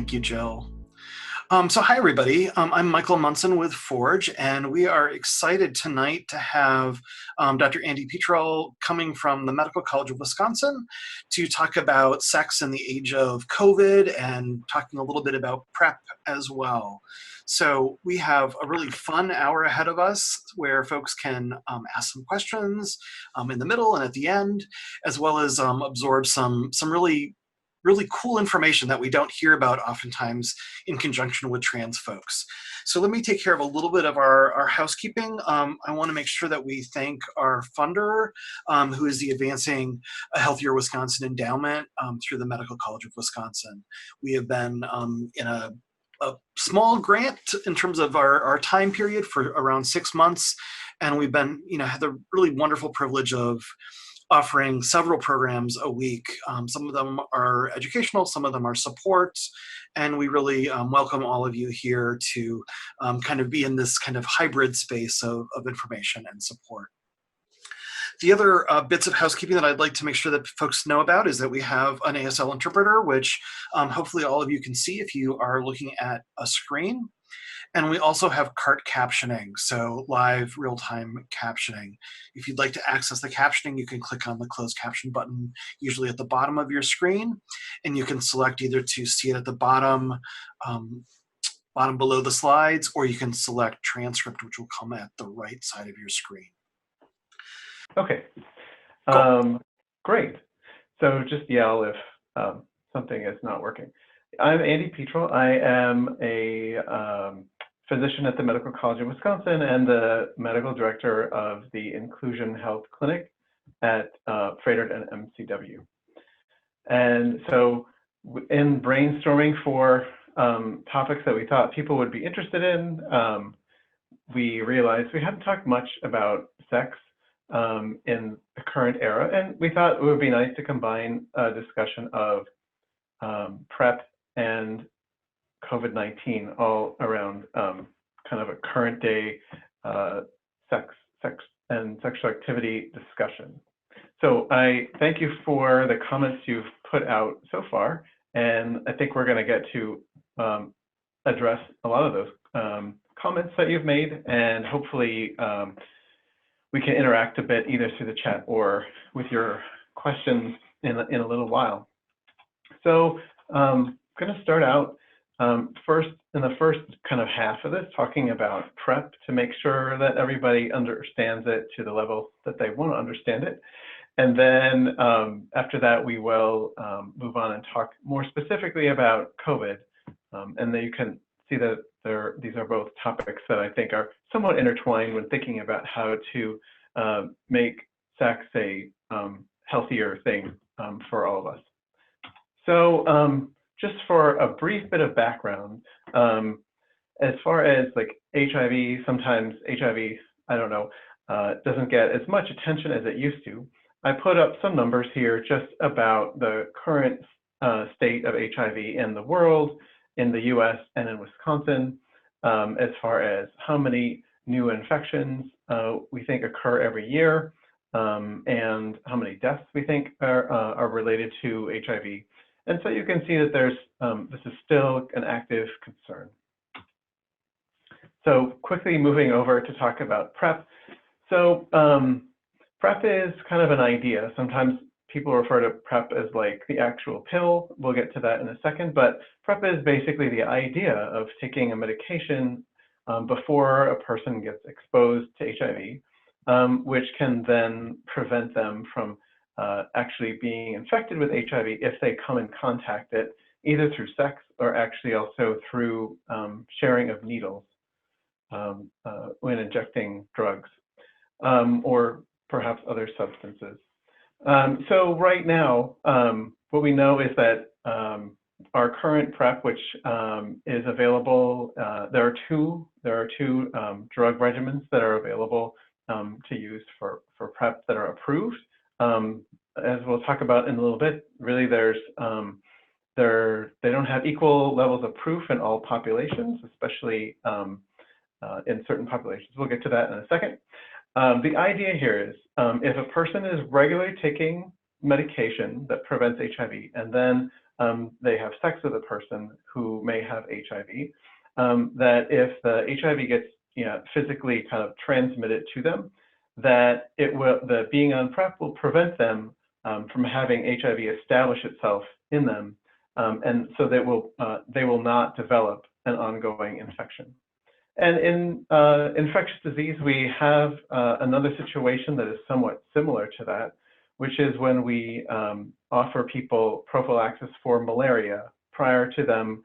Thank you, Jill. So hi, everybody. I'm Michael Munson with Forge, and we are excited tonight to have Dr. Andy Petrel coming from the Medical College of Wisconsin to talk about sex in the age of COVID and talking a little bit about PrEP as well. So we have a really fun hour ahead of us where folks can ask some questions in the middle and at the end, as well as absorb some really cool information that we don't hear about oftentimes in conjunction with trans folks. So let me take care of a little bit of our housekeeping. I want to make sure that we thank our funder, who is the Advancing a Healthier Wisconsin Endowment through the Medical College of Wisconsin. We have been in a small grant in terms of our time period for around 6 months. And we've been, had the really wonderful privilege of offering several programs a week. Some of them are educational, some of them are support, and we really welcome all of you here to kind of be in this kind of hybrid space of information and support. The other bits of housekeeping that I'd like to make sure that folks know about is that we have an ASL interpreter, which hopefully all of you can see if you are looking at a screen. And we also have cart captioning, so live real-time captioning. If you'd like to access the captioning, you can click on the closed caption button, usually at the bottom of your screen, and you can select either to see it at the bottom below the slides, or you can select transcript, which will come at the right side of your screen. Okay, Cool. Great. So just yell if something is not working. I'm Andy Petrel. I am a physician at the Medical College of Wisconsin and the medical director of the Inclusion Health Clinic at Frederick and MCW. And so in brainstorming for topics that we thought people would be interested in, we realized we hadn't talked much about sex in the current era, and we thought it would be nice to combine a discussion of PrEP and COVID-19 all around kind of a current day sex and sexual activity discussion. So I thank you for the comments you've put out so far, and I think we're going to get to address a lot of those comments that you've made, and hopefully we can interact a bit either through the chat or with your questions in a little while. So I'm going to start out first in the first kind of half of this, talking about PrEP to make sure that everybody understands it to the level that they want to understand it. And then after that, we will move on and talk more specifically about COVID. And then you can see that these are both topics that I think are somewhat intertwined when thinking about how to make sex a healthier thing for all of us. So just for a brief bit of background, as far as like HIV, sometimes HIV, I don't know, doesn't get as much attention as it used to. I put up some numbers here just about the current state of HIV in the world, in the US and in Wisconsin, as far as how many new infections we think occur every year, and how many deaths we think are related to HIV. And so you can see that there's this is still an active concern. So quickly moving over to talk about PrEP. So PrEP is kind of an idea. Sometimes people refer to PrEP as like the actual pill. We'll get to that in a second, but PrEP is basically the idea of taking a medication before a person gets exposed to HIV, which can then prevent them from actually being infected with HIV if they come in contact it, either through sex or actually also through sharing of needles when injecting drugs or perhaps other substances. So right now, what we know is that our current PrEP, which is available, there are two drug regimens that are available to use for PrEP that are approved. As we'll talk about in a little bit, really they don't have equal levels of proof in all populations, especially in certain populations. We'll get to that in a second. The idea here is if a person is regularly taking medication that prevents HIV and then they have sex with a person who may have HIV, that if the HIV gets physically kind of transmitted to them, that the being on PrEP will prevent them from having HIV establish itself in them, and so they will not develop an ongoing infection. And in infectious disease, we have another situation that is somewhat similar to that, which is when we offer people prophylaxis for malaria prior to them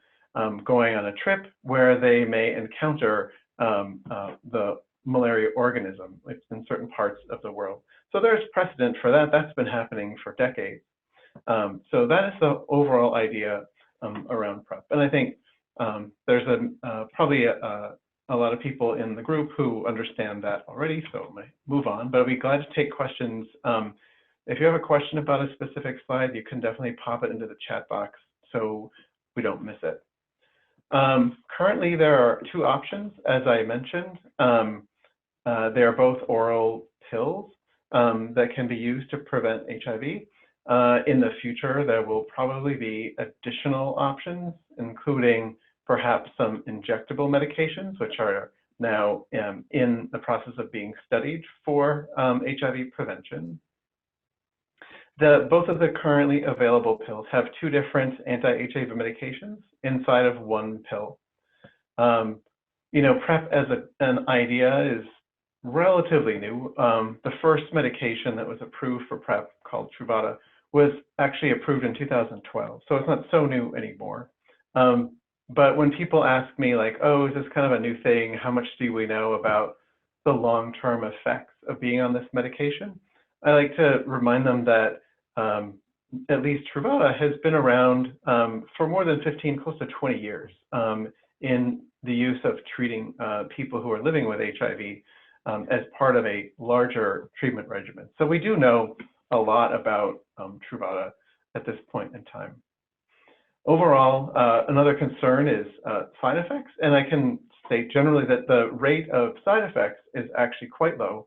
going on a trip where they may encounter the malaria organism in certain parts of the world. So there's precedent for that. That's been happening for decades. So that is the overall idea around PrEP. And I think there's probably a lot of people in the group who understand that already, so I might move on, but I'd be glad to take questions. If you have a question about a specific slide, you can definitely pop it into the chat box so we don't miss it. Currently, there are two options, as I mentioned. They are both oral pills that can be used to prevent HIV. In the future, there will probably be additional options, including perhaps some injectable medications, which are now in the process of being studied for HIV prevention. Both of the currently available pills have two different anti-HIV medications inside of one pill. PrEP as an idea is relatively new. The first medication that was approved for PrEP, called Truvada, was actually approved in 2012, so it's not so new anymore. But when people ask me like, oh, is this kind of a new thing? How much do we know about the long-term effects of being on this medication? I like to remind them that at least Truvada has been around for more than 15, close to 20 years in the use of treating people who are living with HIV as part of a larger treatment regimen. So we do know a lot about Truvada at this point in time. Overall, another concern is side effects, and I can state generally that the rate of side effects is actually quite low.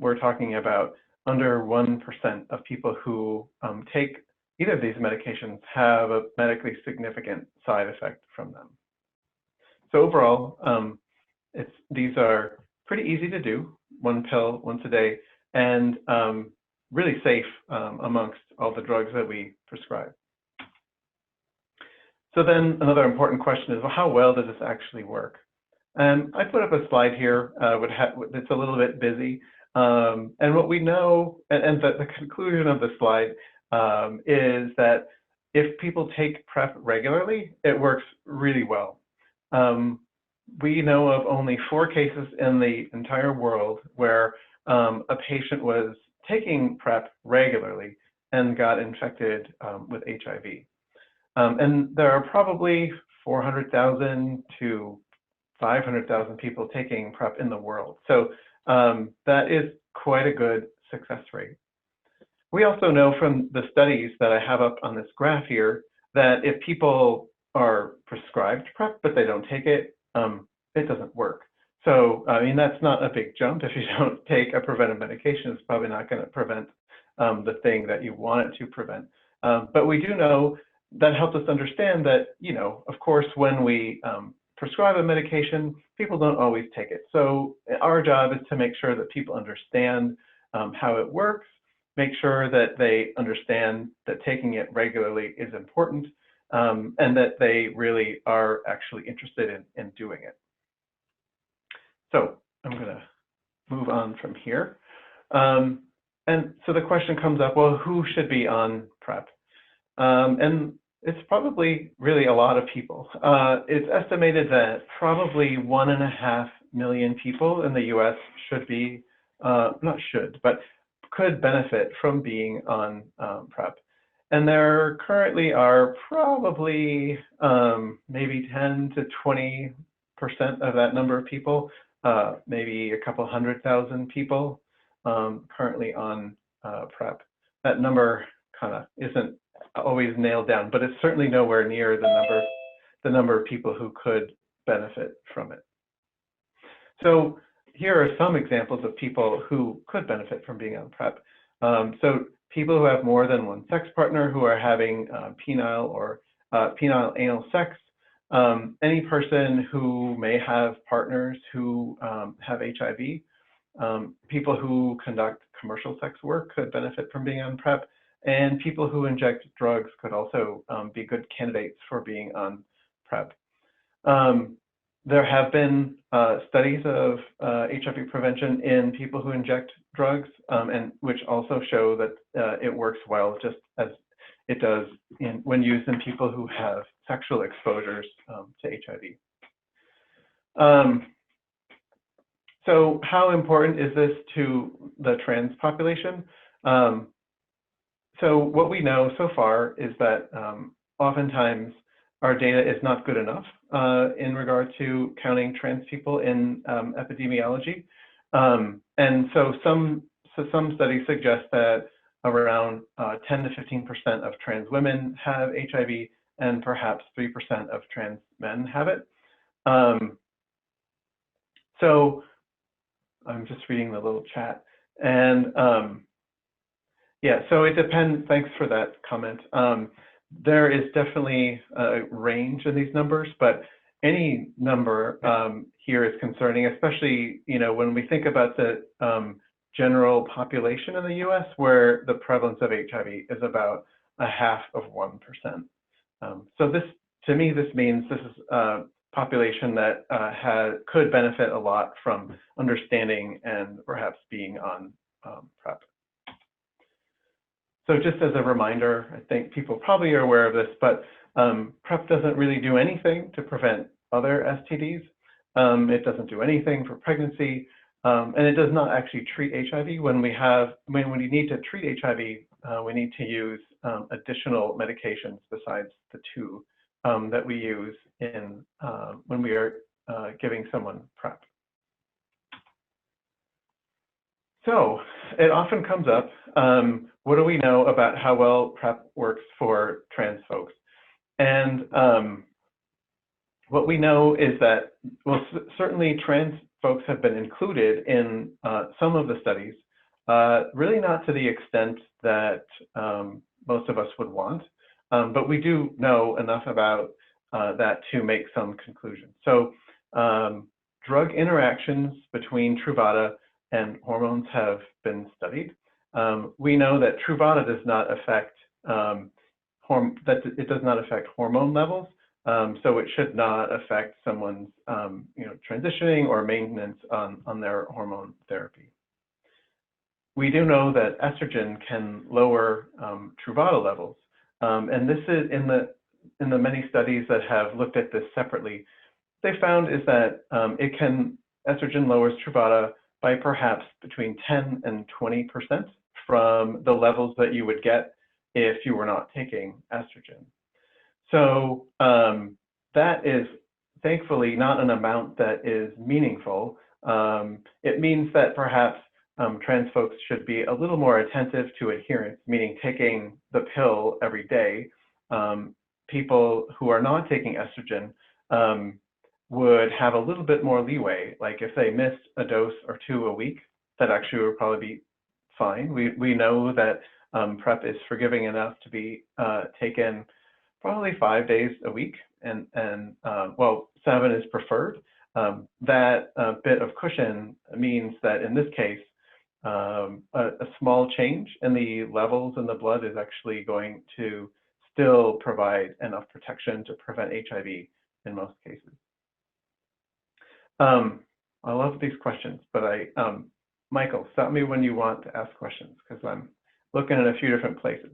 We're talking about under 1% of people who take either of these medications have a medically significant side effect from them. So overall, these are pretty easy to do, one pill once a day, and really safe amongst all the drugs that we prescribe. So then another important question is, well, how well does this actually work? And I put up a slide here. It's a little bit busy. And what we know, and the conclusion of the slide is that if people take PrEP regularly, it works really well. We know of only 4 cases in the entire world where a patient was taking PrEP regularly and got infected with HIV. And there are probably 400,000 to 500,000 people taking PrEP in the world. So that is quite a good success rate. We also know from the studies that I have up on this graph here that if people are prescribed PrEP but they don't take it, it doesn't work. So, I mean, that's not a big jump. If you don't take a preventive medication, it's probably not going to prevent the thing that you want it to prevent. But we do know that helps us understand that, of course, when we prescribe a medication, people don't always take it. So our job is to make sure that people understand how it works, make sure that they understand that taking it regularly is important, and that they really are actually interested in doing it. So I'm going to move on from here. And so the question comes up, well, who should be on PrEP? And it's probably really a lot of people. It's estimated that probably 1.5 million people in the US should be, not should, but could benefit from being on PrEP. And there currently are probably maybe 10 to 20% of that number of people, maybe a couple 100,000 people currently on PrEP. That number kind of isn't always nailed down, but it's certainly nowhere near the number of people who could benefit from it. So here are some examples of people who could benefit from being on PrEP. So people who have more than one sex partner who are having penile or penile anal sex, any person who may have partners who have HIV, people who conduct commercial sex work could benefit from being on PrEP, and people who inject drugs could also be good candidates for being on PrEP. There have been studies of HIV prevention in people who inject drugs, and which also show that it works well, just as it does when used in people who have sexual exposures to HIV. So how important is this to the trans population? So what we know so far is that oftentimes our data is not good enough in regard to counting trans people in epidemiology. And so some studies suggest that around 10 to 15% of trans women have HIV, and perhaps 3% of trans men have it. So I'm just reading the little chat. And yeah, so it depends. Thanks for that comment. There is definitely a range in these numbers, but any number here is concerning, especially when we think about the general population in the U.S., where the prevalence of HIV is about 0.5%. So this, to me, this means this is a population that could benefit a lot from understanding and perhaps being on PrEP. So just as a reminder, I think people probably are aware of this, but PrEP doesn't really do anything to prevent other STDs. It doesn't do anything for pregnancy, and it does not actually treat HIV. When we need to treat HIV, we need to use additional medications besides the two that we use when we are giving someone PrEP. So it often comes up, what do we know about how well PrEP works for trans folks? And what we know is that, well, certainly trans folks have been included in some of the studies, really not to the extent that most of us would want, but we do know enough about that to make some conclusions. So drug interactions between Truvada and hormones have been studied. We know that Truvada does not affect hormone levels, so it should not affect someone's transitioning or maintenance on their hormone therapy. We do know that estrogen can lower Truvada levels, and this is in the many studies that have looked at this separately. They found is that estrogen lowers Truvada by perhaps between 10 and 20% from the levels that you would get if you were not taking estrogen. So that is thankfully not an amount that is meaningful. It means that perhaps trans folks should be a little more attentive to adherence, meaning taking the pill every day. People who are not taking estrogen would have a little bit more leeway. Like if they missed a dose or two a week, that actually would probably be fine. We know that PrEP is forgiving enough to be taken probably 5 days a week, and well, 7 is preferred. That bit of cushion means that in this case, a small change in the levels in the blood is actually going to still provide enough protection to prevent HIV in most cases. I love these questions, but Michael, stop me when you want to ask questions, because I'm looking at a few different places.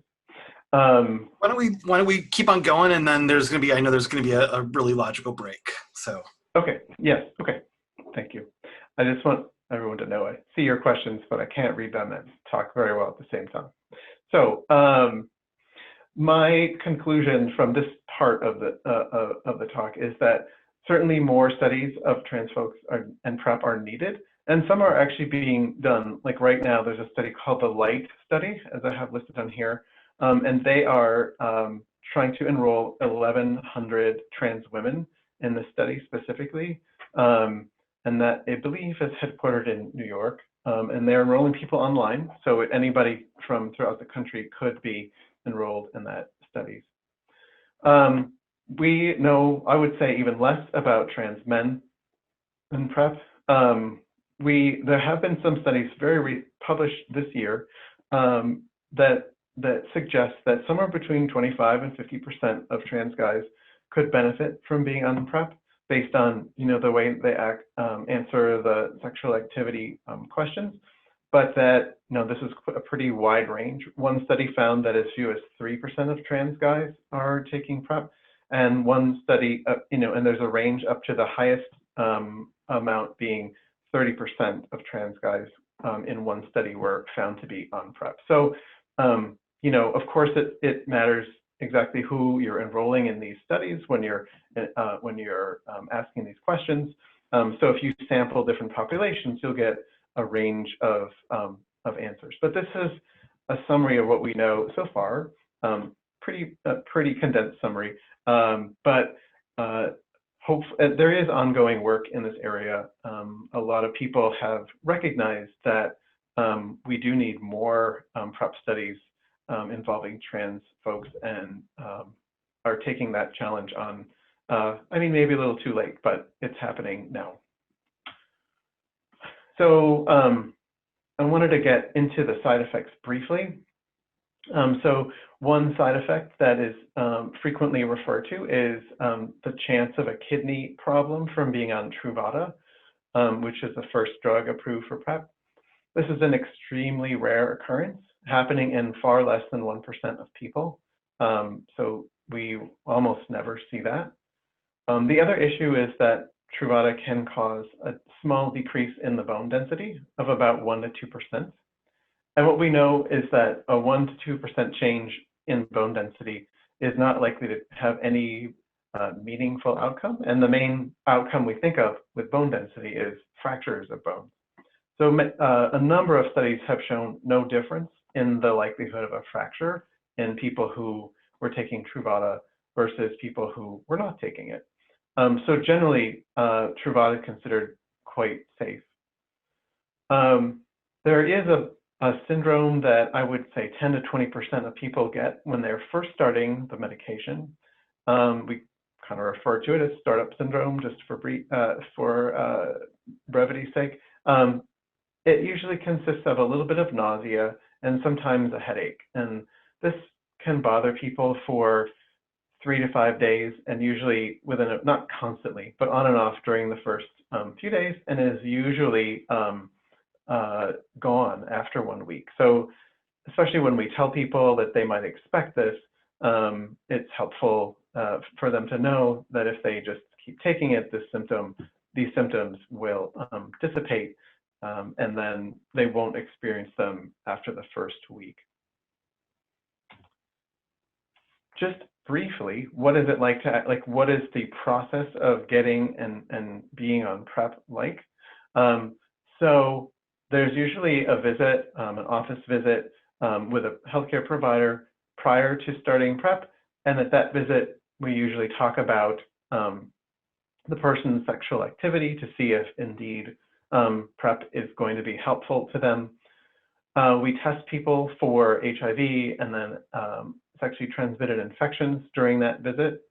Why don't we keep on going, and then there's going to be, I know there's going to be a really logical break. So. Okay. Yes. Okay. Thank you. I just want everyone to know I see your questions, but I can't read them and talk very well at the same time. So my conclusion from this part of the talk is that certainly more studies of trans folks and PrEP are needed, and some are actually being done. Like right now, there's a study called the LIGHT study, as I have listed on here, and they are trying to enroll 1,100 trans women in the study specifically, and that I believe is headquartered in New York. and they're enrolling people online, so anybody from throughout the country could be enrolled in that studies. We know, I would say, even less about trans men in PrEP. There have been some studies published this year that suggest that somewhere between 25 and 50% of trans guys could benefit from being on PrEP based on the way they answer the sexual activity questions, but that this is a pretty wide range. One study found that as few as 3% of trans guys are taking PrEP, and one study, and there's a range up to the highest amount being 30% of trans guys in one study were found to be on PrEP. So, of course, it matters exactly who you're enrolling in these studies when you're asking these questions. So if you sample different populations, you'll get a range of answers. But this is a summary of what we know so far, pretty condensed summary. But there is ongoing work in this area. A lot of people have recognized that we do need more PrEP studies involving trans folks, and are taking that challenge on. I mean, maybe a little too late, but it's happening now. So I wanted to get into the side effects briefly. So one side effect that is frequently referred to is the chance of a kidney problem from being on Truvada, which is the first drug approved for PrEP. This is an extremely rare occurrence, happening in far less than 1% of people. So we almost never see that. The other issue is that Truvada can cause a small decrease in the bone density of about 1 to 2%. And what we know is that a 1 to 2% change in bone density is not likely to have any meaningful outcome. And the main outcome we think of with bone density is fractures of bone. So a number of studies have shown no difference in the likelihood of a fracture in people who were taking Truvada versus people who were not taking it. So generally, Truvada is considered quite safe. There is a syndrome that I would say 10 to 20% of people get when they're first starting the medication. We kind of refer to it as startup syndrome, just for brevity's sake. It usually consists of a little bit of nausea and sometimes a headache. And this can bother people for 3 to 5 days, and usually not constantly, but on and off during the first few days, and is usually gone after 1 week. So especially when we tell people that they might expect this, it's helpful for them to know that if they just keep taking it, these symptoms will dissipate, and then they won't experience them after the first week. Just briefly, what is it like what is the process of getting and being on PrEP like? So there's usually a visit, an office visit with a healthcare provider prior to starting PrEP. And at that visit, we usually talk about the person's sexual activity to see if indeed PrEP is going to be helpful to them. We test people for HIV and then sexually transmitted infections during that visit.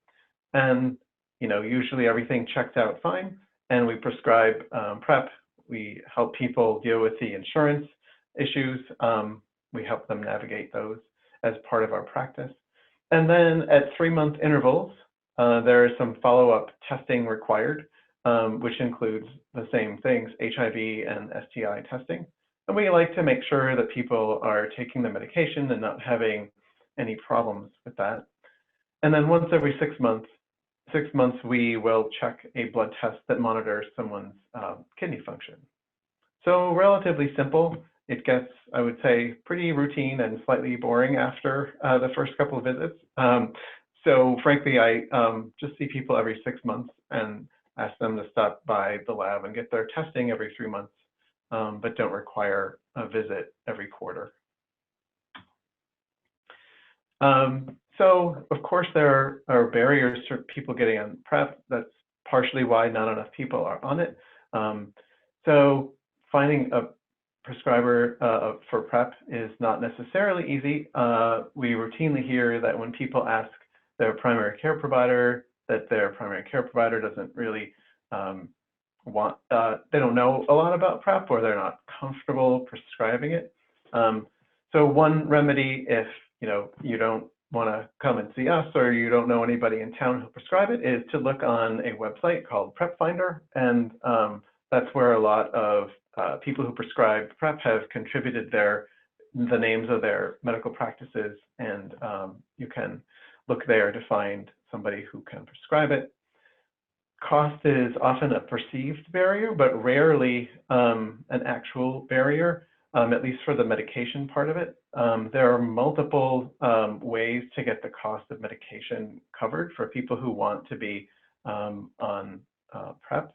And usually everything checks out fine, and we prescribe PrEP. We help people deal with the insurance issues. We help them navigate those as part of our practice. And then at 3-month intervals, there is some follow-up testing required, which includes the same things, HIV and STI testing. And we like to make sure that people are taking the medication and not having any problems with that. And then once every 6 months, we will check a blood test that monitors someone's kidney function. So relatively simple. It gets, I would say, pretty routine and slightly boring after the first couple of visits. So frankly, I just see people every 6 months and ask them to stop by the lab and get their testing every 3 months, but don't require a visit every quarter. So of course, there are barriers to people getting on PrEP. That's partially why not enough people are on it. So finding a prescriber for PrEP is not necessarily easy. We routinely hear that when people ask their primary care provider, that their primary care provider doesn't really they don't know a lot about PrEP, or they're not comfortable prescribing it. So one remedy, if you don't want to come and see us, or you don't know anybody in town who prescribe it, is to look on a website called PrEP Finder, and that's where a lot of people who prescribe PrEP have contributed the names of their medical practices, and you can look there to find somebody who can prescribe it. Cost is often a perceived barrier, but rarely an actual barrier, at least for the medication part of it. There are multiple ways to get the cost of medication covered for people who want to be on PrEP.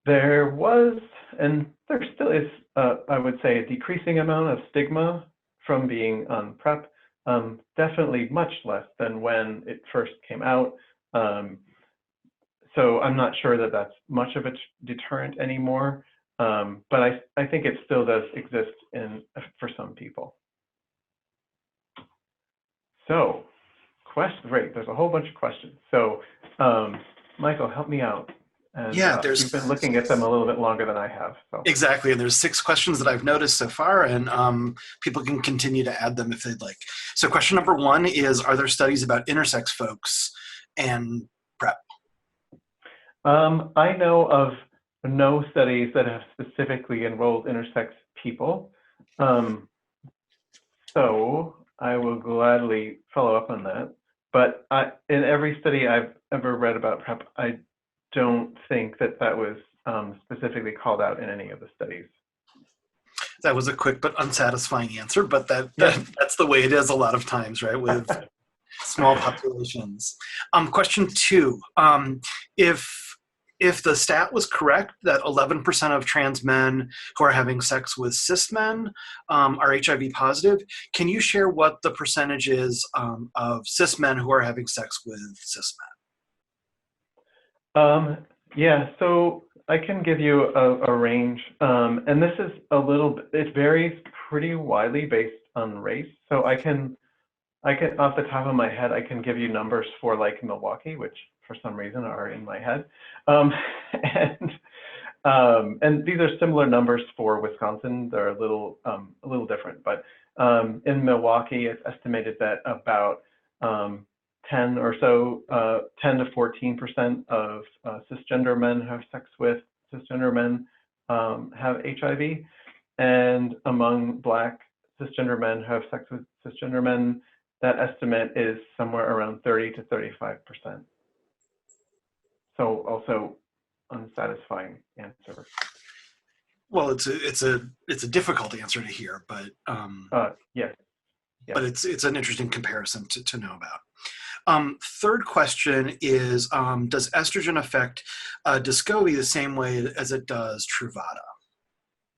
There was, and there still is, I would say, a decreasing amount of stigma from being on PrEP, definitely much less than when it first came out. So I'm not sure that that's much of a deterrent anymore, but I think it still does exist for some people. So, great, there's a whole bunch of questions. So, Michael, help me out. And, Yeah, you've been looking at them a little bit longer than I have. So. Exactly, and there's 6 questions that I've noticed so far, and people can continue to add them if they'd like. So question number 1 is, are there studies about intersex folks and PrEP? I know of no studies that have specifically enrolled intersex people. So I will gladly follow up on that. But in every study I've ever read about PrEP, I don't think that was specifically called out in any of the studies. That was a quick but unsatisfying answer, but that's the way it is a lot of times, right, with small populations. Question 2, if the stat was correct that 11% of trans men who are having sex with cis men are HIV positive, can you share what the percentage is of cis men who are having sex with cis men? Yeah, so I can give you a range, and this is it varies pretty widely based on race. So I can, off the top of my head, I can give you numbers for like Milwaukee, which for some reason are in my head, and these are similar numbers for Wisconsin. They're a little different, but in Milwaukee, it's estimated that about 10 to 14% of cisgender men have sex with cisgender men have HIV, and among Black cisgender men who have sex with cisgender men, that estimate is somewhere around 30 to 35%. So also unsatisfying answer. Well, it's a difficult answer to hear, but yes. But it's an interesting comparison to know about. Third question is, does estrogen affect Descovy the same way as it does Truvada?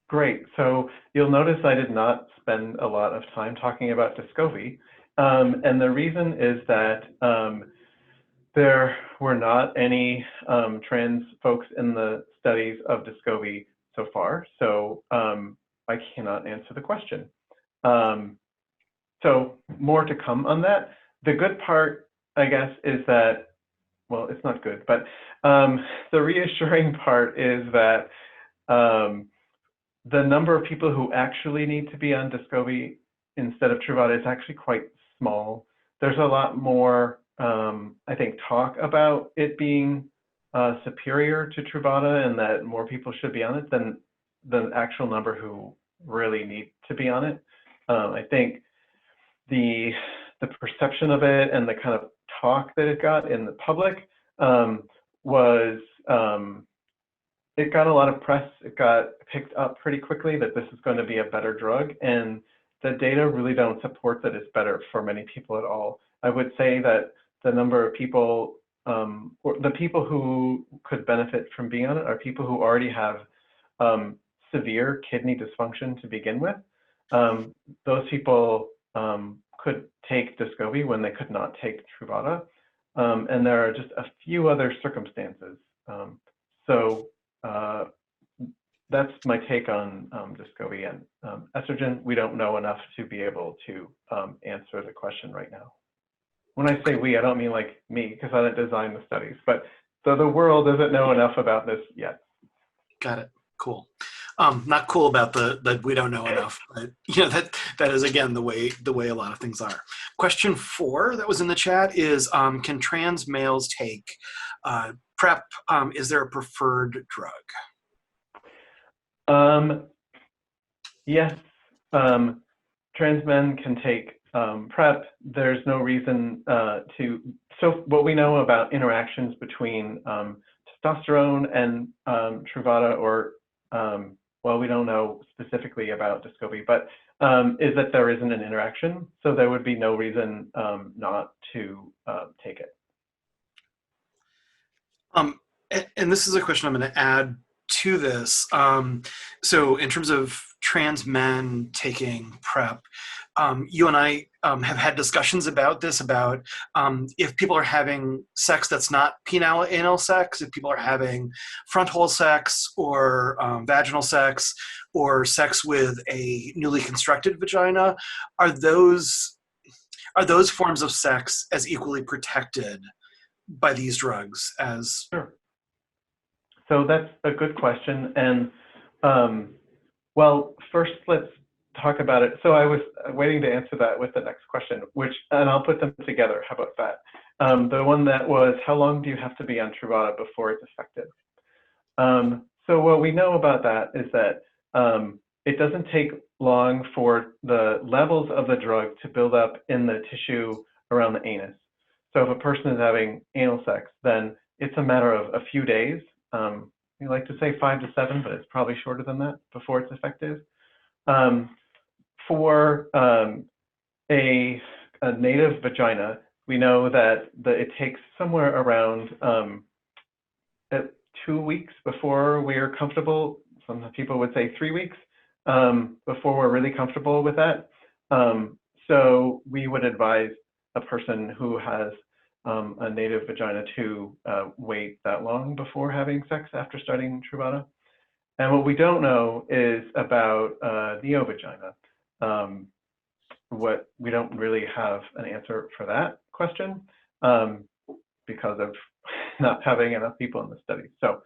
Great. So you'll notice I did not spend a lot of time talking about Descovy, and the reason is that there were not any trans folks in the studies of Descovy so far, so I cannot answer the question. So more to come on that. The good part, I guess, is that, well, it's not good, but the reassuring part is that the number of people who actually need to be on Descovy instead of Truvada is actually quite small. There's a lot more, I think, talk about it being superior to Truvada and that more people should be on it than the actual number who really need to be on it. I think the perception of it and the kind of talk that it got in the public was, it got a lot of press. It got picked up pretty quickly that this is going to be a better drug, and the data really don't support that it's better for many people at all. I would say that the number of people, or the people who could benefit from being on it are people who already have severe kidney dysfunction to begin with. Those people could take Descovy when they could not take Truvada, and there are just a few other circumstances. So that's my take on Descovy and estrogen. We don't know enough to be able to answer the question right now. When I say we, I don't mean like me, because I didn't design the studies, but so the world doesn't know enough about this yet. Got it. Cool. Not cool about that we don't know enough, but that is again the way a lot of things are. Question 4 that was in the chat is can trans males take PrEP? Is there a preferred drug? Yes, trans men can take PrEP. There's no reason so what we know about interactions between testosterone and Truvada, or well, we don't know specifically about Descovy, but is that there isn't an interaction, so there would be no reason not to take it. And this is a question I'm going to add to this. So in terms of trans men taking PrEP, you and I have had discussions about this, about if people are having sex that's not penile anal sex, if people are having front hole sex or vaginal sex or sex with a newly constructed vagina, are those forms of sex as equally protected by these drugs as? Sure. So that's a good question. And well, first let's talk about it. So I was waiting to answer that with the next question, and I'll put them together. How about that? The one that was, how long do you have to be on Truvada before it's effective? So what we know about that is that it doesn't take long for the levels of the drug to build up in the tissue around the anus. So if a person is having anal sex, then it's a matter of a few days. We like to say 5 to 7, but it's probably shorter than that before it's effective. For a native vagina, we know that it takes somewhere around 2 weeks before we're comfortable. Some people would say 3 weeks before we're really comfortable with that. So we would advise a person who has a native vagina to wait that long before having sex after starting Truvada. And what we don't know is about neovagina. We don't really have an answer for that question because of not having enough people in the study. So,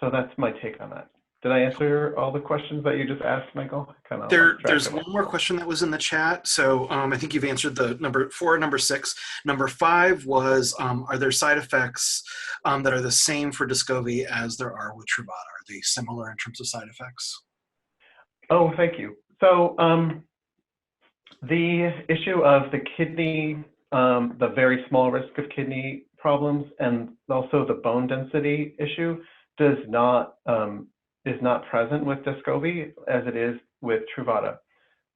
so that's my take on that. Did I answer all the questions that you just asked, Michael? There's one more question that was in the chat. So I think you've answered the number 4, number 6. Number 5 was, are there side effects that are the same for Descovy as there are with Truvada? Are they similar in terms of side effects? Oh, thank you. So the issue of the kidney, the very small risk of kidney problems, and also the bone density issue is not present with Descovy as it is with Truvada.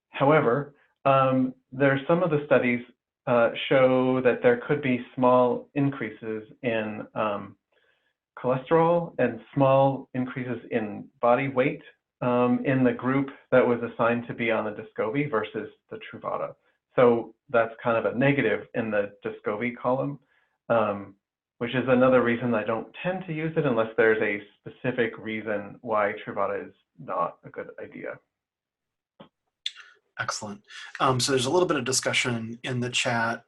However, there's some of the studies show that there could be small increases in cholesterol and small increases in body weight in the group that was assigned to be on the Descovy versus the Truvada. So that's kind of a negative in the Descovy column, which is another reason I don't tend to use it unless there's a specific reason why Truvada is not a good idea. Excellent. So there's a little bit of discussion in the chat,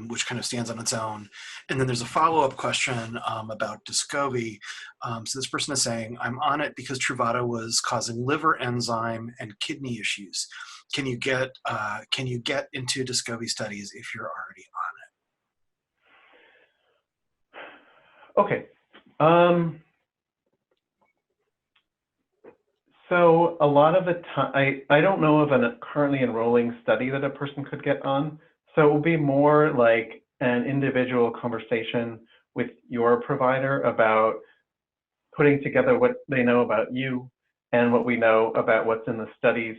which kind of stands on its own. And then there's a follow-up question about Descovy. So this person is saying, I'm on it because Truvada was causing liver enzyme and kidney issues. Can you get into Descovy studies if you're already on it? Okay. So a lot of the time, I don't know of a currently enrolling study that a person could get on. So it will be more like an individual conversation with your provider about putting together what they know about you and what we know about what's in the studies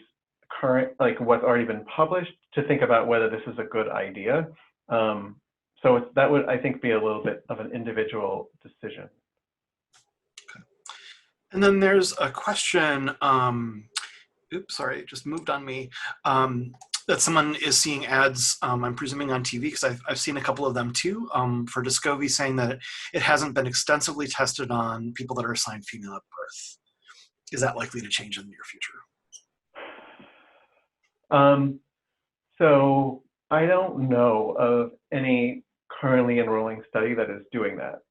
like what's already been published, to think about whether this is a good idea. So that would, I think, be a little bit of an individual decision. And then there's a question, oops, sorry, it just moved on me. that someone is seeing ads, I'm presuming on TV, because I've seen a couple of them too, for Descovy, saying that it hasn't been extensively tested on people that are assigned female at birth. Is that likely to change in the near future? So I don't know of any currently enrolling study that is doing that.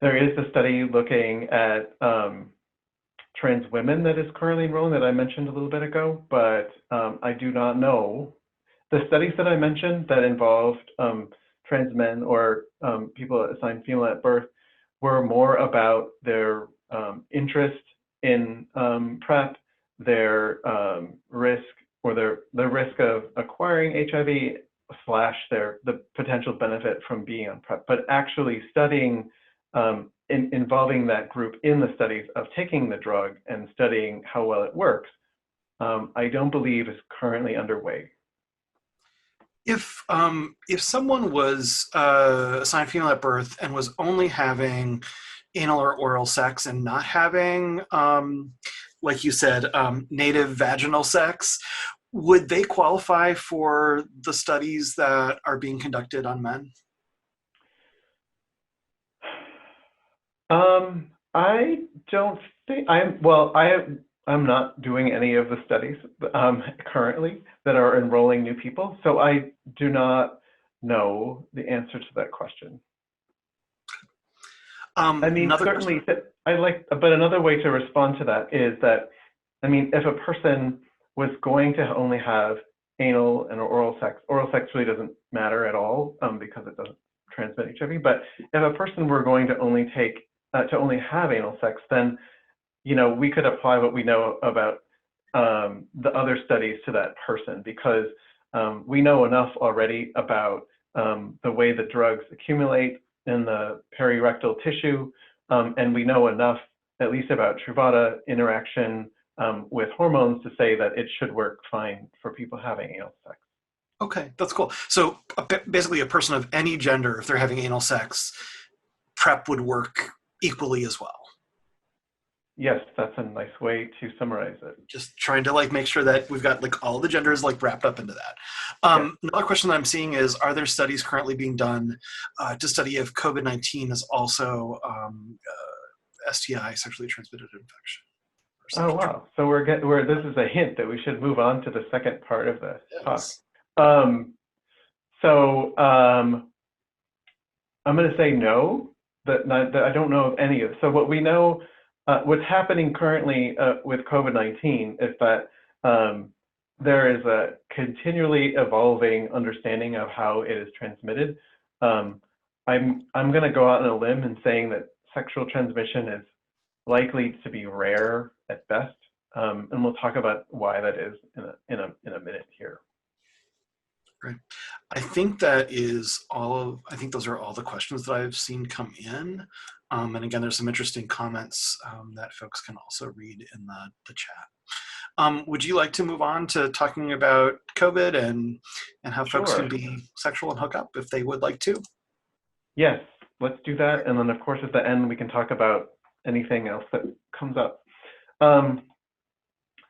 There is a study looking at trans women that is currently enrolling that I mentioned a little bit ago, but I do not know. The studies that I mentioned that involved trans men or people assigned female at birth were more about their interest in PrEP, their risk or the risk of acquiring HIV slash the potential benefit from being on PrEP, but actually studying involving that group in the studies of taking the drug and studying how well it works, I don't believe is currently underway. If someone was assigned female at birth and was only having anal or oral sex and not having, like you said, native vaginal sex, would they qualify for the studies that are being conducted on men? I don't think I'm not doing any of the studies currently that are enrolling new people, so I do not know the answer to that question. I mean, certainly, but another way to respond to that is that, I mean, if a person was going to only have anal and oral sex really doesn't matter at all because it doesn't transmit HIV. But if a person were going to only only have anal sex, then, you know, we could apply what we know about the other studies to that person, because we know enough already about the way the drugs accumulate in the perirectal tissue, and we know enough, at least about Truvada interaction with hormones, to say that it should work fine for people having anal sex. Okay, that's cool. So basically a person of any gender, if they're having anal sex, PrEP would work equally as well. Yes, that's a nice way to summarize it. Just trying to make sure that we've got all the genders wrapped up into that. Yes. Another question that I'm seeing is, are there studies currently being done to study if COVID-19 is also STI, sexually transmitted infection? Oh wow! So this is a hint that we should move on to the second part of the talk. I'm going to say no. That I don't know of any of. So what we know, what's happening currently with COVID-19 is that there is a continually evolving understanding of how it is transmitted. I'm going to go out on a limb and saying that sexual transmission is likely to be rare at best, and we'll talk about why that is in a minute here. Right. I think that is I think those are all the questions that I've seen come in. And again, there's some interesting comments that folks can also read in the chat. Would you like to move on to talking about COVID and how folks can be sexual and hook up if they would like to? Yes, let's do that. And then of course at the end we can talk about anything else that comes up.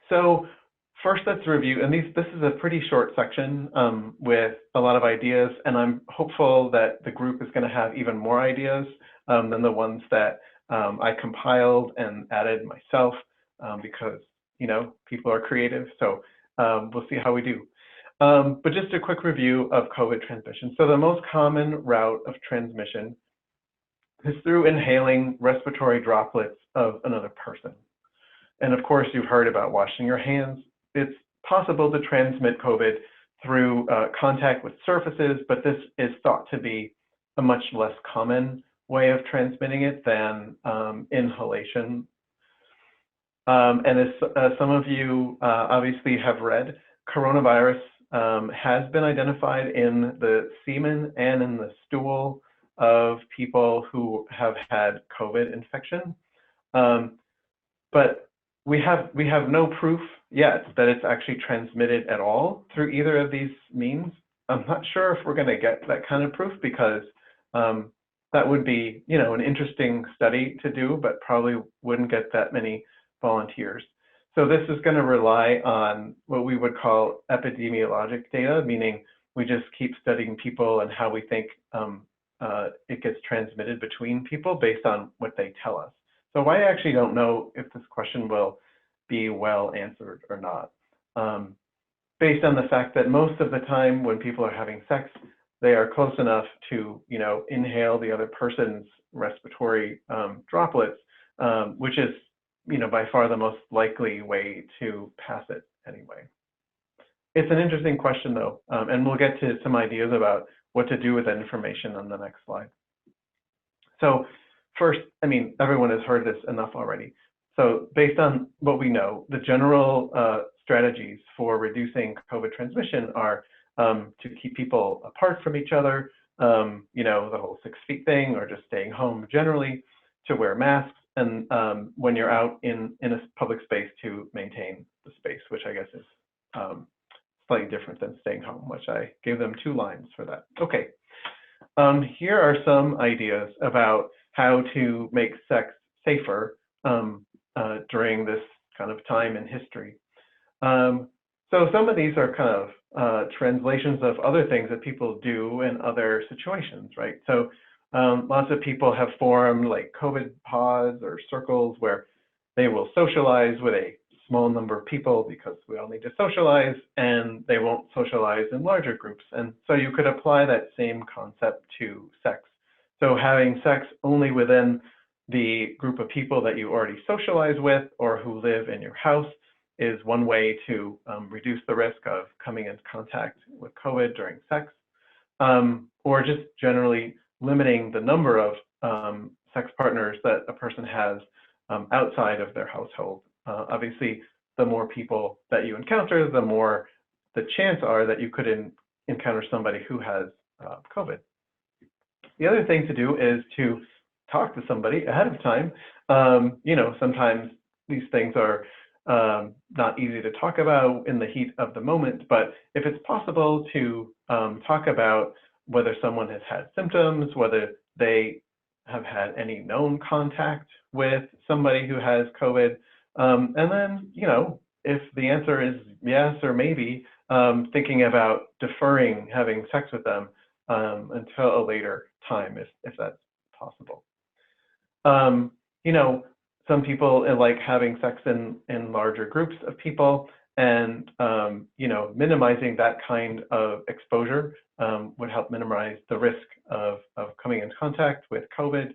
So first, let's review, and this is a pretty short section with a lot of ideas, and I'm hopeful that the group is going to have even more ideas than the ones that I compiled and added myself, because, you know, people are creative, so we'll see how we do. But just a quick review of COVID transmission. So the most common route of transmission is through inhaling respiratory droplets of another person. And of course, you've heard about washing your hands. It's possible to transmit COVID through contact with surfaces, but this is thought to be a much less common way of transmitting it than inhalation. And as some of you obviously have read, coronavirus has been identified in the semen and in the stool of people who have had COVID infection. But we have no proof yet that it's actually transmitted at all through either of these means. I'm not sure if we're going to get that kind of proof, because that would be, you know, an interesting study to do, but probably wouldn't get that many volunteers. So this is going to rely on what we would call epidemiologic data, meaning we just keep studying people and how we think it gets transmitted between people based on what they tell us. So I actually don't know if this question will be well answered or not, based on the fact that most of the time when people are having sex, they are close enough to, inhale the other person's respiratory droplets, which is, by far the most likely way to pass it anyway. It's an interesting question though, and we'll get to some ideas about what to do with that information on the next slide. So first, everyone has heard this enough already. So based on what we know, the general strategies for reducing COVID transmission are to keep people apart from each other, the whole 6 feet thing, or just staying home generally, to wear masks, and when you're out in a public space to maintain the space, which I guess is slightly different than staying home, which I gave them 2 lines for that. Okay, here are some ideas about how to make sex safer during this kind of time in history. So some of these are kind of translations of other things that people do in other situations, right? So lots of people have formed like COVID pods or circles where they will socialize with a small number of people because we all need to socialize, and they won't socialize in larger groups. And so you could apply that same concept to sex. So having sex only within the group of people that you already socialize with or who live in your house is one way to reduce the risk of coming into contact with COVID during sex, or just generally limiting the number of sex partners that a person has outside of their household. Obviously, the more people that you encounter, the more the chance are that you could encounter somebody who has COVID. The other thing to do is to talk to somebody ahead of time. Sometimes these things are not easy to talk about in the heat of the moment, but if it's possible to talk about whether someone has had symptoms, whether they have had any known contact with somebody who has COVID, and then, if the answer is yes or maybe, thinking about deferring having sex with them until a later time, if that's possible. Some people like having sex in larger groups of people, and minimizing that kind of exposure would help minimize the risk of coming into contact with COVID.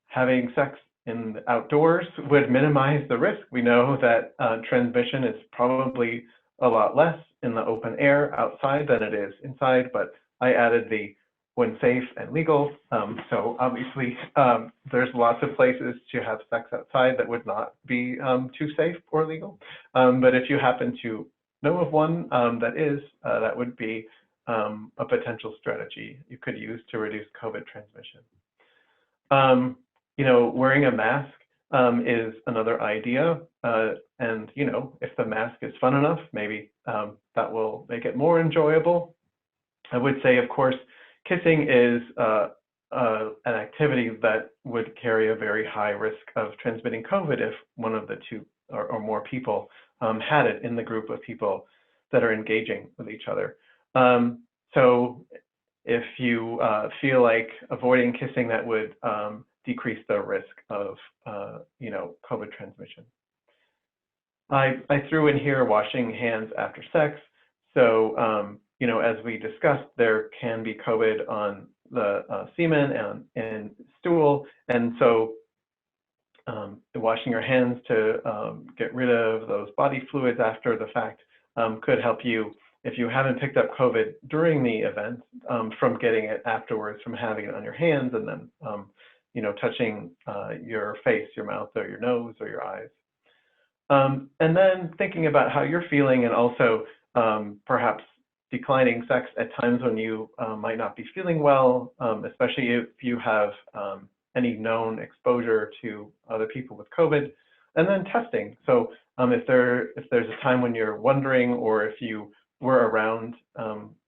Having sex in the outdoors would minimize the risk. We know that transmission is probably a lot less in the open air outside than it is inside, but I added the when safe and legal. So obviously, there's lots of places to have sex outside that would not be too safe or legal. But if you happen to know of one that is, that would be a potential strategy you could use to reduce COVID transmission. Wearing a mask is another idea. And, if the mask is fun enough, maybe that will make it more enjoyable. I would say, of course, kissing is an activity that would carry a very high risk of transmitting COVID if one of the 2 or more people had it in the group of people that are engaging with each other. So if you feel like avoiding kissing, that would decrease the risk of COVID transmission. I threw in here washing hands after sex. So as we discussed, there can be COVID on the semen and stool, and so washing your hands to get rid of those body fluids after the fact could help you, if you haven't picked up COVID during the event, from getting it afterwards, from having it on your hands and then touching your face, your mouth, or your nose, or your eyes. And then thinking about how you're feeling, and also perhaps declining sex at times when you might not be feeling well, especially if you have any known exposure to other people with COVID, and then testing. So if there's a time when you're wondering, or if you were around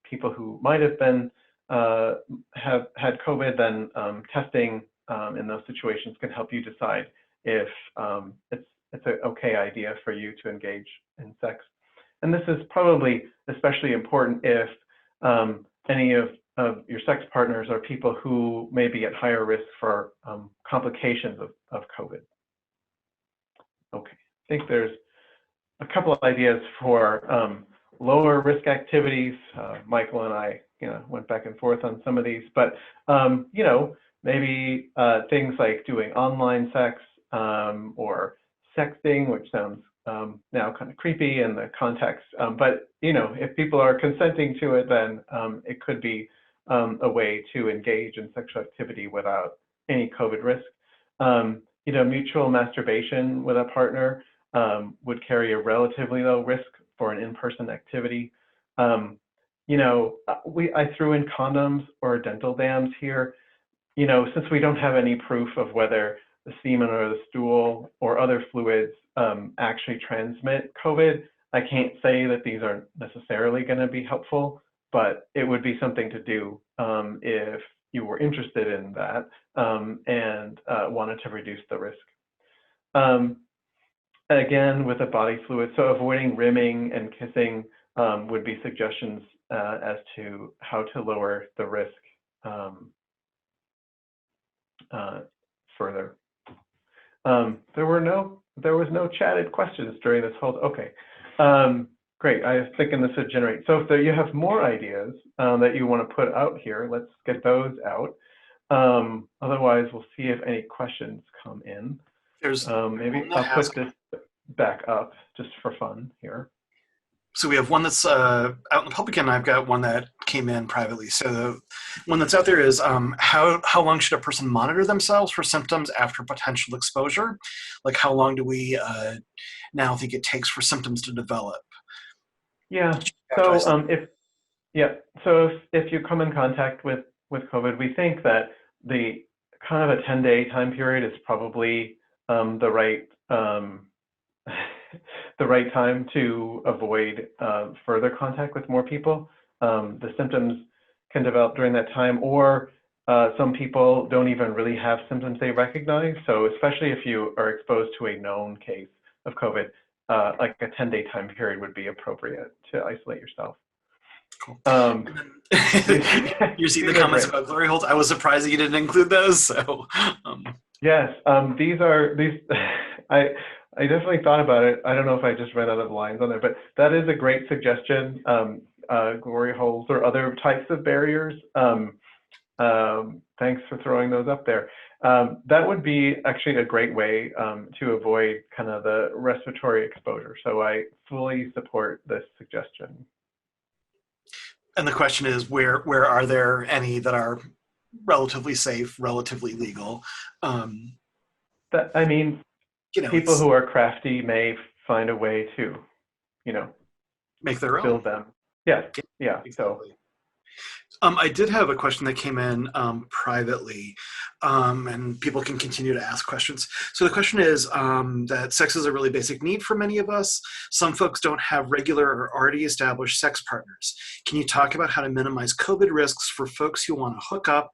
people who might have been have had COVID, then testing in those situations can help you decide if it's an okay idea for you to engage in sex. And this is probably especially important if any of your sex partners are people who may be at higher risk for complications of COVID. Okay, I think there's a couple of ideas for lower risk activities. Michael and I, went back and forth on some of these, but maybe things like doing online sex or sexting, which sounds now kind of creepy in the context. But if people are consenting to it, then it could be a way to engage in sexual activity without any COVID risk. Mutual masturbation with a partner would carry a relatively low risk for an in-person activity. I threw in condoms or dental dams here. Since we don't have any proof of whether the semen or the stool or other fluids actually transmit COVID, I can't say that these are necessarily going to be helpful, but it would be something to do if you were interested in that and wanted to reduce the risk. Again, with the body fluid, so avoiding rimming and kissing would be suggestions as to how to lower the risk further. There was no chatted questions during this whole, okay. Great, I was thinking this would generate. So if you have more ideas that you want to put out here, let's get those out. Otherwise, we'll see if any questions come in. There's maybe I'll put this back up just for fun here. So we have one that's out in the public, and I've got one that came in privately. So the one that's out there is how long should a person monitor themselves for symptoms after potential exposure? Like how long do we now think it takes for symptoms to develop? Yeah. So if you come in contact with COVID, we think that the kind of a 10-day time period is probably the right time to avoid further contact with more people. The symptoms can develop during that time, or some people don't even really have symptoms they recognize. So especially if you are exposed to a known case of COVID, like a 10-day time period would be appropriate to isolate yourself. Cool. You're seeing the comments about glory holes. I was surprised that you didn't include those. So yes, these I definitely thought about it. I don't know if I just ran out of lines on there, but that is a great suggestion. Glory holes or other types of barriers. Thanks for throwing those up there. That would be actually a great way to avoid kind of the respiratory exposure. So I fully support this suggestion. And the question is, where are there any that are relatively safe, relatively legal? People who are crafty may find a way to, make their own. Build them. Yeah. Exactly. So. I did have a question that came in privately, and people can continue to ask questions. So the question is that sex is a really basic need for many of us. Some folks don't have regular or already established sex partners. Can you talk about how to minimize COVID risks for folks who want to hook up,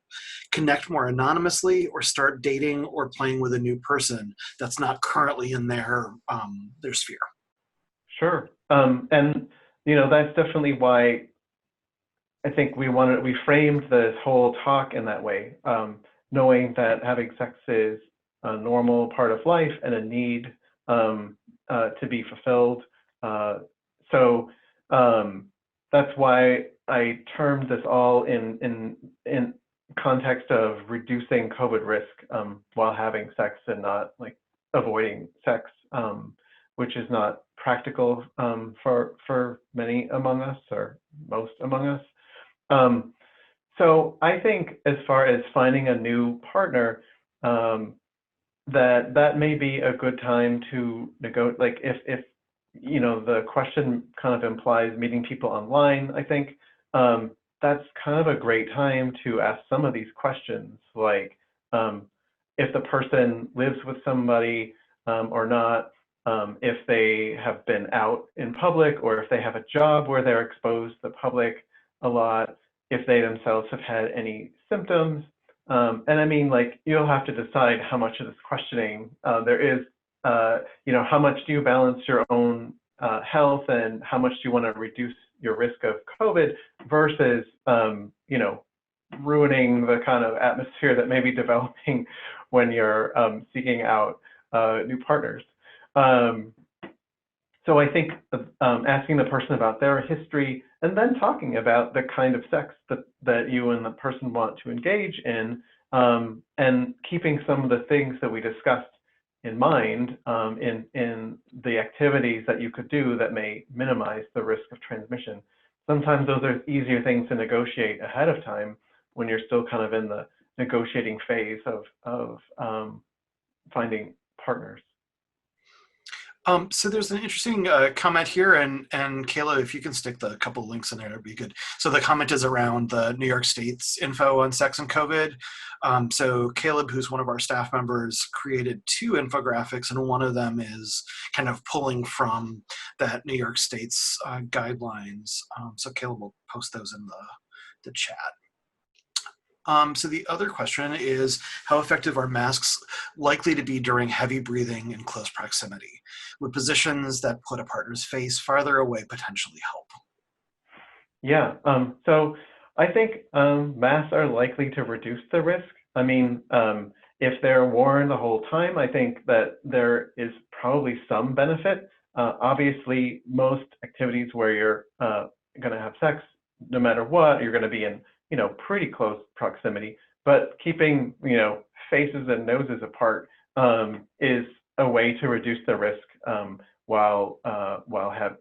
connect more anonymously, or start dating or playing with a new person that's not currently in their sphere? Sure. And that's definitely why I think we framed this whole talk in that way, knowing that having sex is a normal part of life and a need to be fulfilled. So that's why I termed this all in context of reducing COVID risk while having sex and not like avoiding sex, which is not practical for many among us or most among us. So I think as far as finding a new partner, that may be a good time to negotiate. Like if the question kind of implies meeting people online, I think that's kind of a great time to ask some of these questions, like if the person lives with somebody or not, if they have been out in public, or if they have a job where they're exposed to the public a lot, if they themselves have had any symptoms. And I mean, like, you'll have to decide how much of this questioning there is how much do you balance your own health and how much do you want to reduce your risk of COVID versus, ruining the kind of atmosphere that may be developing when you're seeking out new partners. So I think asking the person about their history and then talking about the kind of sex that you and the person want to engage in, and keeping some of the things that we discussed in mind in the activities that you could do that may minimize the risk of transmission. Sometimes those are easier things to negotiate ahead of time when you're still kind of in the negotiating phase of finding partners. So there's an interesting comment here, and Kayla, if you can stick the couple links in there, that'd be good. So the comment is around the New York State's info on sex and COVID. So Caleb, who's one of our staff members, created 2 infographics, and one of them is kind of pulling from that New York State's guidelines. So Caleb will post those in the chat. So the other question is, how effective are masks likely to be during heavy breathing in close proximity? Would positions that put a partner's face farther away potentially help? Yeah, so I think masks are likely to reduce the risk. I mean, if they're worn the whole time, I think that there is probably some benefit. Obviously, most activities where you're going to have sex, no matter what, you're going to be in pretty close proximity, but keeping, faces and noses apart is a way to reduce the risk while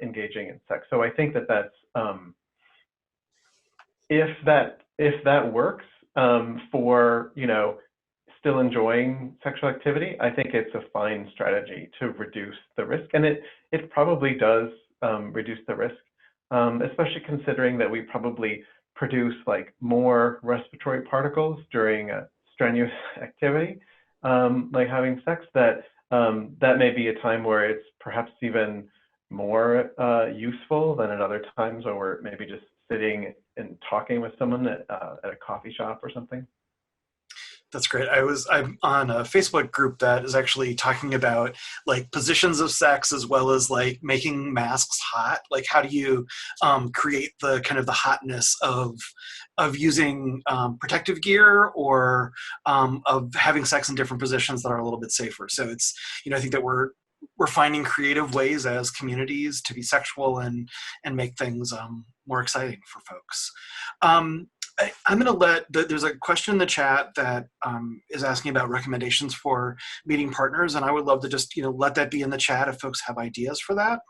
engaging in sex. So I think that that's, if that works for, still enjoying sexual activity, I think it's a fine strategy to reduce the risk. And it probably does reduce the risk, especially considering that we probably produce like more respiratory particles during a strenuous activity, like having sex, that may be a time where it's perhaps even more useful than at other times when we're maybe just sitting and talking with someone at a coffee shop or something. That's great. I'm on a Facebook group that is actually talking about like positions of sex as well as like making masks hot. Like how do you create the kind of the hotness of using protective gear or of having sex in different positions that are a little bit safer. So it's, I think that we're finding creative ways as communities to be sexual and make things more exciting for folks. I'm going to there's a question in the chat that is asking about recommendations for meeting partners, and I would love to just, let that be in the chat if folks have ideas for that.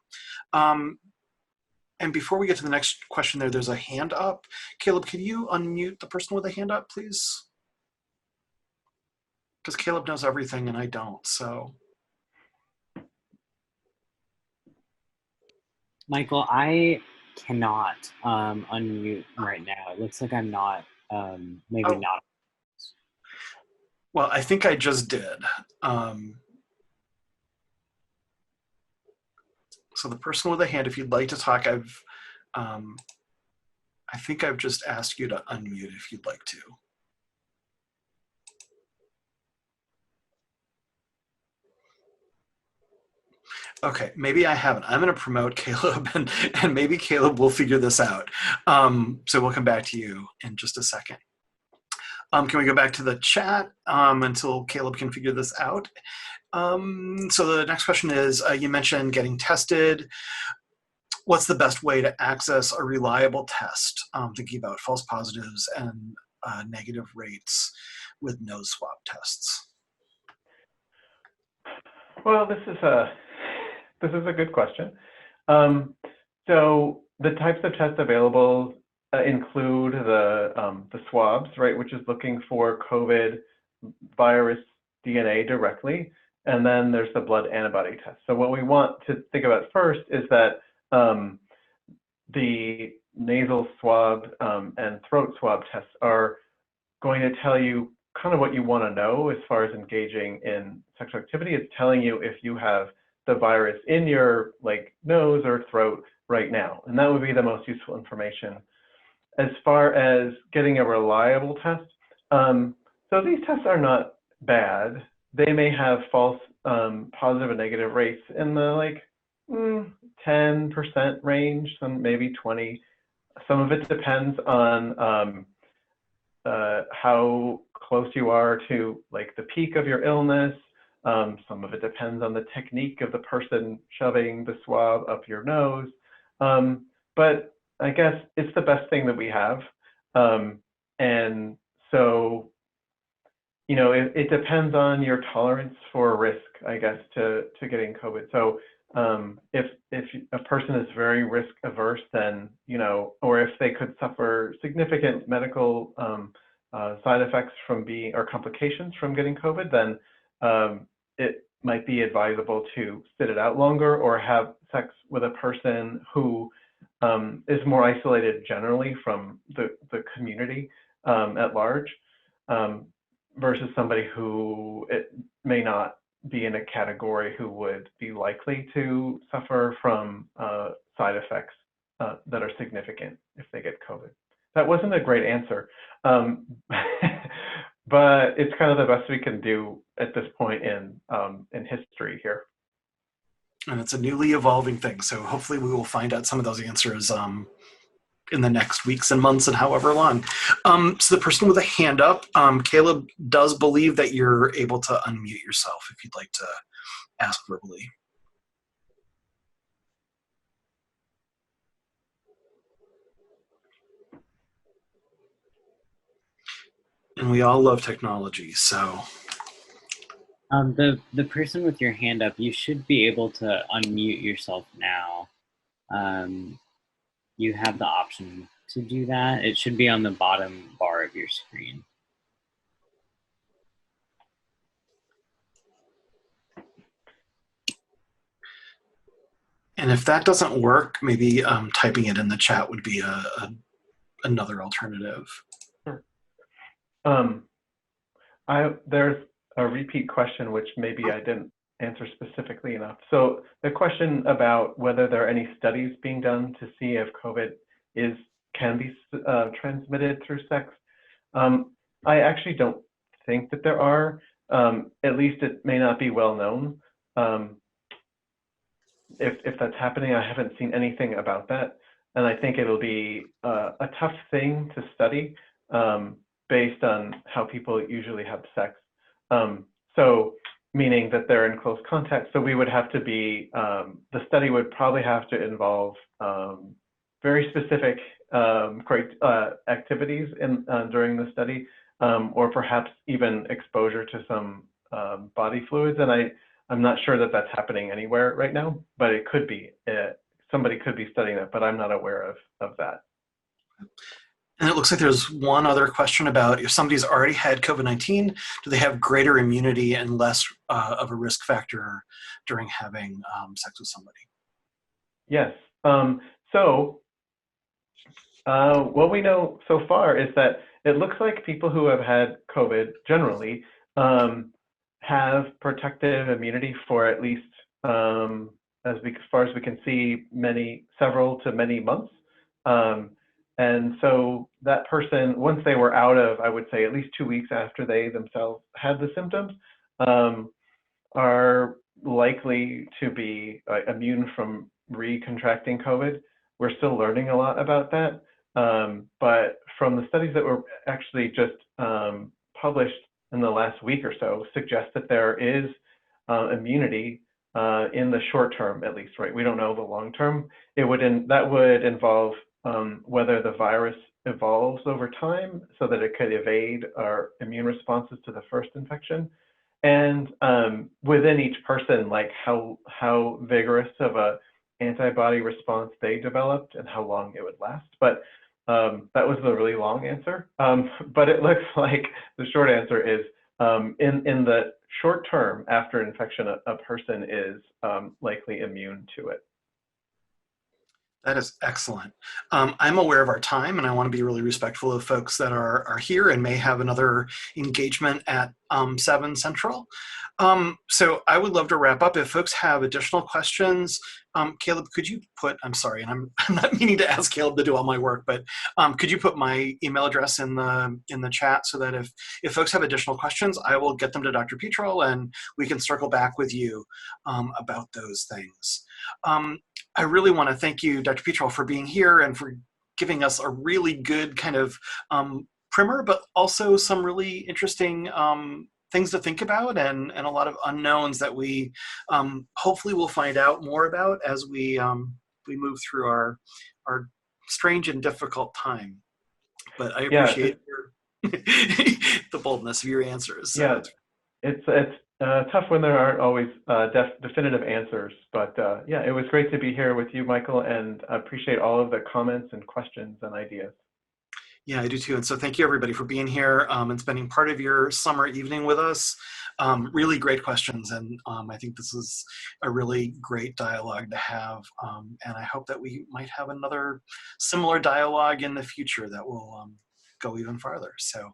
And before we get to the next question there's a hand up. Caleb, can you unmute the person with a hand up, please? Because Caleb knows everything and I don't, so. Michael, I cannot unmute right now. It looks like I'm not, maybe not. Well, I think I just did. So the person with a hand, if you'd like to talk, I think I've just asked you to unmute if you'd like to. Okay, maybe I haven't. I'm going to promote Caleb, and maybe Caleb will figure this out. So we'll come back to you in just a second. Can we go back to the chat until Caleb can figure this out? So the next question is, you mentioned getting tested. What's the best way to access a reliable test, thinking about false positives and negative rates with nose swab tests? Well, this is a good question. So the types of tests available include the swabs, right, which is looking for COVID virus DNA directly, and then there's the blood antibody test. So what we want to think about first is that the nasal swab and throat swab tests are going to tell you kind of what you want to know as far as engaging in sexual activity. It's telling you if you have the virus in your nose or throat right now, and that would be the most useful information. As far as getting a reliable test, so these tests are not bad. They may have false positive and negative rates in the like 10% range, some maybe 20. Some of it depends on how close you are to like the peak of your illness. Some of it depends on the technique of the person shoving the swab up your nose. But I guess it's the best thing that we have. And so, you know, it depends on your tolerance for risk, I guess, to getting COVID. So if a person is very risk averse, then, you know, or if they could suffer significant medical side effects from being, or complications from getting COVID, then it might be advisable to sit it out longer or have sex with a person who is more isolated generally from the community at large, versus somebody who it may not be in a category who would be likely to suffer from side effects that are significant if they get COVID. That wasn't a great answer, but it's kind of the best we can do at this point in history here. And it's a newly evolving thing, so hopefully we will find out some of those answers in the next weeks and months and however long. So the person with a hand up, Caleb does believe that you're able to unmute yourself if you'd like to ask verbally. And we all love technology, so. The person with your hand up, you should be able to unmute yourself now. You have the option to do that. It should be on the bottom bar of your screen. And if that doesn't work, maybe typing it in the chat would be another alternative. Sure. There's a repeat question, which maybe I didn't answer specifically enough. So the question about whether there are any studies being done to see if COVID can be transmitted through sex. I actually don't think that there are. At least it may not be well known. If that's happening, I haven't seen anything about that. And I think it'll be a tough thing to study based on how people usually have sex. So meaning that they're in close contact. So we would have to be, the study would probably have to involve very specific activities during the study, or perhaps even exposure to some body fluids. And I'm not sure that that's happening anywhere right now, but it could be. Somebody could be studying that, but I'm not aware of that. And it looks like there's one other question about if somebody's already had COVID-19, do they have greater immunity and less of a risk factor during having sex with somebody? Yes. So what we know so far is that it looks like people who have had COVID generally have protective immunity for at least, as far as we can see, several to many months. And so that person, once they were out of, I would say at least 2 weeks after they themselves had the symptoms, are likely to be immune from recontracting COVID. We're still learning a lot about that. But from the studies that were actually just published in the last week or so, suggest that there is immunity in the short term, at least, right? We don't know the long term. That would involve whether the virus evolves over time so that it could evade our immune responses to the first infection. And within each person, like how vigorous of a antibody response they developed and how long it would last. But that was the really long answer. But it looks like the short answer is in the short term after infection, a person is likely immune to it. That is excellent. I'm aware of our time, and I want to be really respectful of folks that are here and may have another engagement at 7 Central. So I would love to wrap up. If folks have additional questions, Caleb, could you put, I'm sorry, and I'm not meaning to ask Caleb to do all my work, but could you put my email address in the chat so that if folks have additional questions, I will get them to Dr. Petrol and we can circle back with you about those things. I really want to thank you, Dr. Petrol, for being here and for giving us a really good kind of primer, but also some really interesting things to think about and a lot of unknowns that we hopefully will find out more about as we move through our strange and difficult time. But I appreciate the boldness of your answers. So. Yeah, it's tough when there aren't always definitive answers, but yeah, it was great to be here with you, Michael, and I appreciate all of the comments and questions and ideas. Yeah, I do too. And so thank you everybody for being here and spending part of your summer evening with us. Really great questions. And I think this is a really great dialogue to have. And I hope that we might have another similar dialogue in the future that will go even farther. So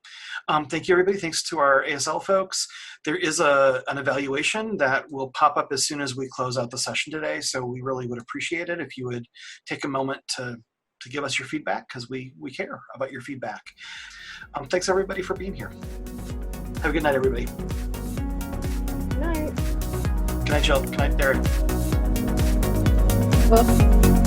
thank you everybody. Thanks to our ASL folks. There is an evaluation that will pop up as soon as we close out the session today. So we really would appreciate it if you would take a moment to give us your feedback, because we care about your feedback. Thanks everybody for being here. Have a good night, everybody. Good night. Good night, Jill. Good night, Derek. Well